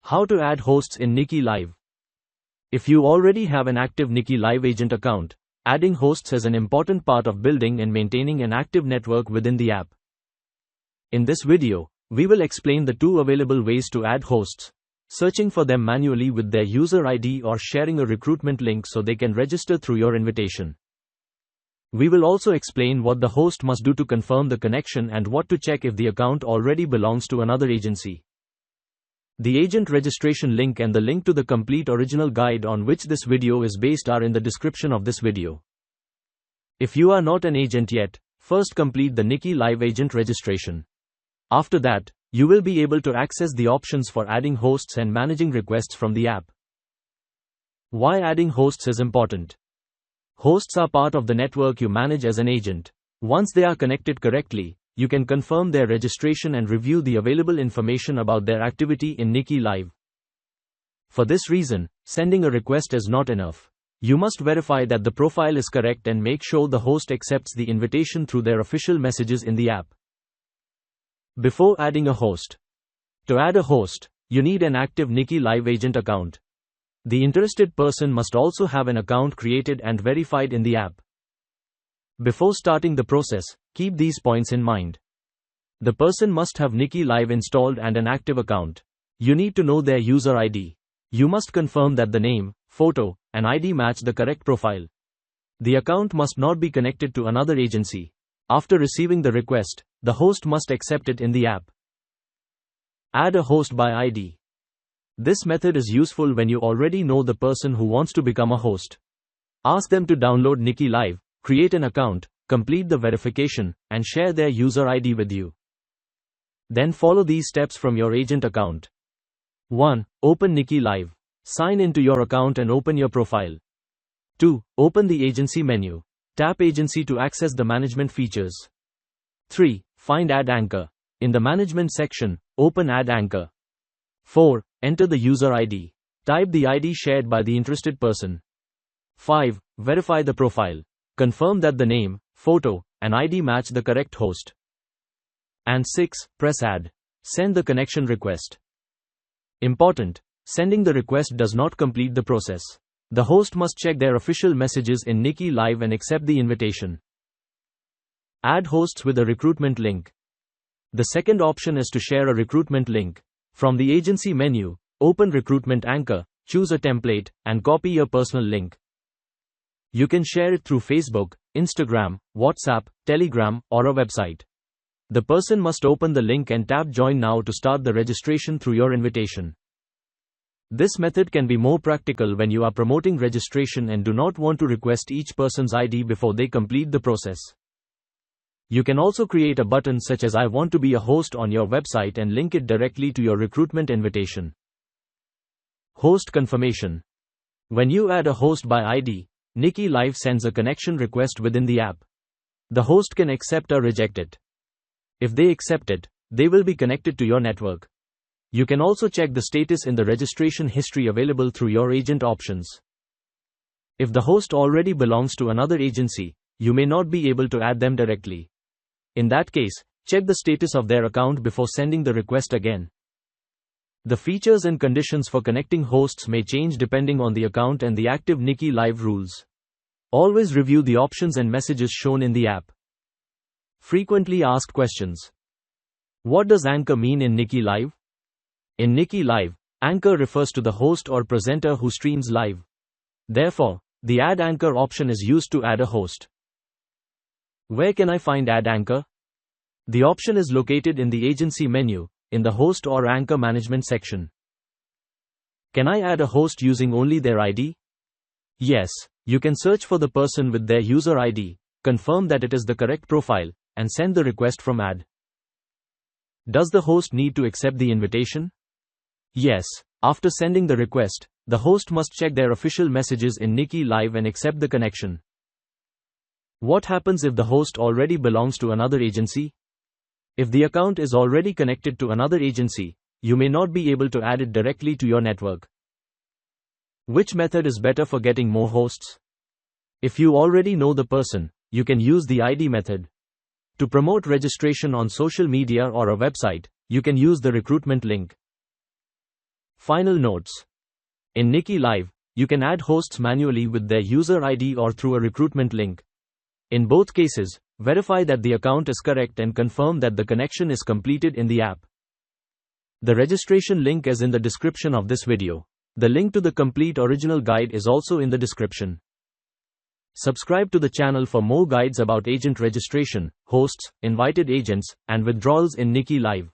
How to add hosts in Niki Live. If you already have an active Niki Live agent account, adding hosts is an important part of building and maintaining an active network within the app. In this video, we will explain the two available ways to add hosts: searching for them manually with their user ID or sharing a recruitment link so they can register through your invitation. We will also explain what the host must do to confirm the connection and what to check if the account already belongs to another agency. The agent registration link and the link to the complete original guide on which this video is based are in the description of this video. If you are not an agent yet, first complete the Niki Live agent registration. After that, you will be able to access the options for adding hosts and managing requests from the app. Why adding hosts is important. Hosts are part of the network you manage as an agent. Once they are connected correctly, you can confirm their registration and review the available information about their activity in Niki Live. For this reason, sending a request is not enough. You must verify that the profile is correct and make sure the host accepts the invitation through their official messages in the app. Before adding a host. To add a host, you need an active Niki Live agent account. The interested person must also have an account created and verified in the app. Before starting the process, keep these points in mind. The person must have Niki Live installed and an active account. You need to know their user ID. You must confirm that the name, photo, and ID match the correct profile. The account must not be connected to another agency. After receiving the request, the host must accept it in the app. Add a host by ID. This method is useful when you already know the person who wants to become a host. Ask them to download Niki Live, create an account, complete the verification, and share their user ID with you. Then follow these steps from your agent account. 1. Open Niki Live. Sign into your account and open your profile. 2. Open the agency menu. Tap agency to access the management features. 3. Find Add Anchor. In the management section, open Add Anchor. 4. Enter the user ID. Type the ID shared by the interested person. 5. Verify the profile. Confirm that the name, photo, and ID match the correct host. And 6. Press Add. Send the connection request. Important: sending the request does not complete the process. The host must check their official messages in Niki Live and accept the invitation. Add hosts with a recruitment link. The second option is to share a recruitment link. From the agency menu, open Recruitment Anchor, choose a template, and copy your personal link. You can share it through Facebook, Instagram, WhatsApp, Telegram, or a website. The person must open the link and tap Join Now to start the registration through your invitation. This method can be more practical when you are promoting registration and do not want to request each person's ID before they complete the process. You can also create a button such as I want to be a host on your website and link it directly to your recruitment invitation. Host confirmation. When you add a host by ID, Niki Live sends a connection request within the app. The host can accept or reject it. If they accept it, they will be connected to your network. You can also check the status in the registration history available through your agent options. If the host already belongs to another agency, you may not be able to add them directly. In that case, check the status of their account before sending the request again. The features and conditions for connecting hosts may change depending on the account and the active Niki Live rules. Always review the options and messages shown in the app. Frequently asked questions. What does anchor mean in Niki Live? In Niki Live, anchor refers to the host or presenter who streams live. Therefore, the Add Anchor option is used to add a host. Where can I find Add Anchor? The option is located in the agency menu, in the host or anchor management section. Can I add a host using only their ID? Yes, you can search for the person with their user ID, confirm that it is the correct profile, and send the request from Add. Does the host need to accept the invitation? Yes, after sending the request, the host must check their official messages in Niki Live and accept the connection. What happens if the host already belongs to another agency? If the account is already connected to another agency, you may not be able to add it directly to your network. Which method is better for getting more hosts? If you already know the person, you can use the ID method. To promote registration on social media or a website, you can use the recruitment link. Final notes. In Niki Live, you can add hosts manually with their user ID or through a recruitment link. In both cases, verify that the account is correct and confirm that the connection is completed in the app. The registration link is in the description of this video. The link to the complete original guide is also in the description. Subscribe to the channel for more guides about agent registration, hosts, invited agents, and withdrawals in Niki Live.